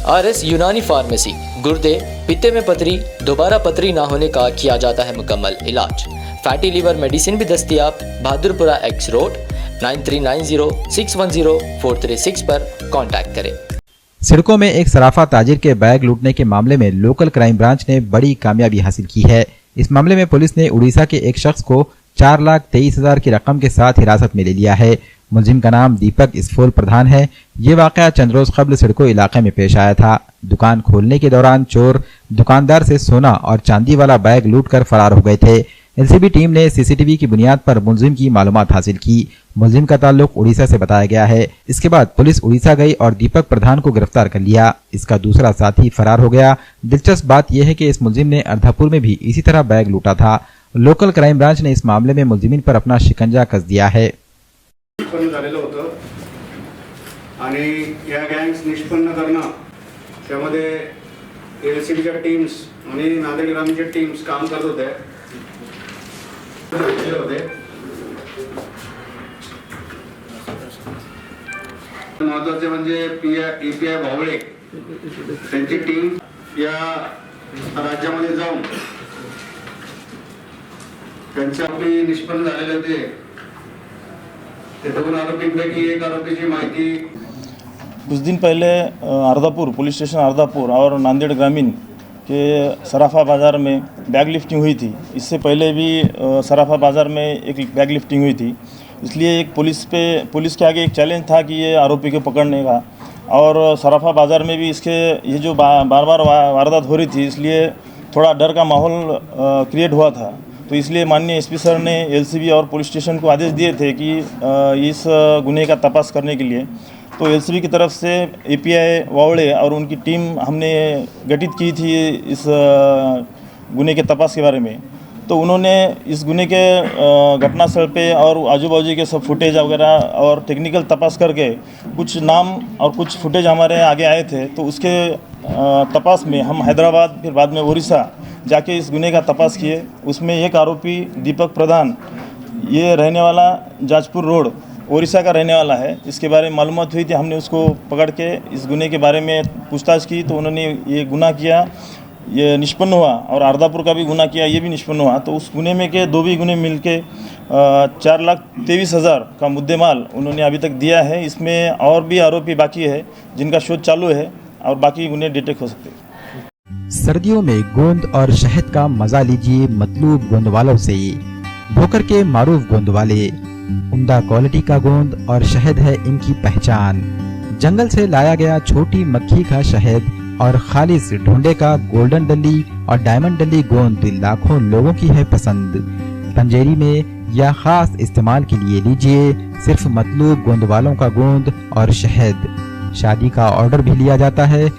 RS यूनानी pharmacy, गुर्दे, पित्ते में पथरी, दोबारा पथरी ना होने का किया जाता है मुकम्मल इलाज। फैटी लीवर मेडिसिन भी दस्तयाब। बहादुरपुरा X रोड 9390610436 पर कांटेक्ट करें। सड़कों में एक सराफा ताजिर के बैग लूटने के मामले में लोकल क्राइम ब्रांच ने बड़ी कामयाबी हासिल की है। इस मामले में पुलिस ने उड़ीसा के एक शख्स को 4,23,000 की रकम के साथ हिरासत में ले लिया है। मुलजिम का नाम दीपक इसफोल प्रधान है। ये वाकया चंद रोज कबल सिडको इलाके में पेश आया था। दुकान खोलने के दौरान चोर दुकानदार से सोना और चांदी वाला बैग लूट कर फरार हो गए थे। एलसीबी टीम ने सीसीटीवी की बुनियाद पर मुलजिम की मालूमात हासिल की। मुलजिम का ताल्लुक उड़ीसा से बताया गया है। इसके बाद पुलिस उड़ीसा गई और दीपक प्रधान को गिरफ्तार कर लिया। इसका दूसरा साथी फरार हो गया। दिलचस्प बात यह है कि इस मुलजिम ने अर्धापुर में भी इसी तरह बैग लूटा था। लोकल क्राइम ब्रांच ने इस मामले में मुलजिमीन पर अपना शिकंजा कस दिया है। झालेलं होतं आणि या गँग्स निष्पन्न करणं त्यामध्ये एलसीबीच्या टीम्स आणि नांदेड ग्रामीणच्या टीम्स काम करत होते। महत्त्वाचे म्हणजे EPI भावळे त्यांची टीम या राज्यामध्ये जाऊन त्यांचे आरोपी निष्पन्न झालेले होते। कुछ दिन पहले अर्दापुर पुलिस स्टेशन अर्दापुर और नांदेड़ ग्रामीण के सराफा बाज़ार में बैग लिफ्टिंग हुई थी। इससे पहले भी सराफा बाज़ार में एक बैग लिफ्टिंग हुई थी। इसलिए एक पुलिस के आगे एक चैलेंज था कि ये आरोपी को पकड़ने का, और सराफा बाज़ार में भी इसके ये जो बार बार वारदात हो रही थी, इसलिए थोड़ा डर का माहौल क्रिएट हुआ था। तो इसलिए माननीय एसपी सर ने एलसीबी और पुलिस स्टेशन को आदेश दिए थे कि इस गुने का तपास करने के लिए। तो एलसीबी की तरफ से EPI वावड़े और उनकी टीम हमने गठित की थी इस गुने के तपास के बारे में। तो उन्होंने इस गुने के घटनास्थल पे और आजू बाजू के सब फुटेज वगैरह और टेक्निकल तपास करके कुछ नाम और कुछ फुटेज हमारे आगे आए थे। तो उसके तपास में हम हैदराबाद फिर बाद में उड़ीसा जाके इस गुने का तपास किए। उसमें एक आरोपी दीपक प्रधान, ये रहने वाला जाजपुर रोड उड़ीसा का रहने वाला है। इसके बारे में मालूमात हुई थी, हमने उसको पकड़ के इस गुने के बारे में पूछताछ की। तो उन्होंने ये गुनाह किया, ये निष्पन्न हुआ, और अर्दापुर का भी गुनाह किया, ये भी निष्पन्न हुआ। तो उस गुने में के दो भी गुने मिल के 4,23,000 का मुद्देमाल उन्होंने अभी तक दिया है। इसमें और भी आरोपी बाकी है जिनका शोध चालू है और बाकी गुने डिटेक्ट हो सकते हैं। सर्दियों में गोंद और शहद का मजा लीजिए मतलूब गोंद वालों से। भोकर के मारूफ गोंद वाले, उम्दा क्वालिटी का गोंद और शहद है इनकी पहचान। जंगल से लाया गया छोटी मक्खी का शहद और खालिस ढूंढे का गोल्डन डली और डायमंड डली गोंद लाखों लोगों की है पसंद। पंजेरी में या खास इस्तेमाल के लिए लीजिए सिर्फ मतलूब गोंद वालों का गोंद और शहद। शादी का ऑर्डर भी लिया जाता है।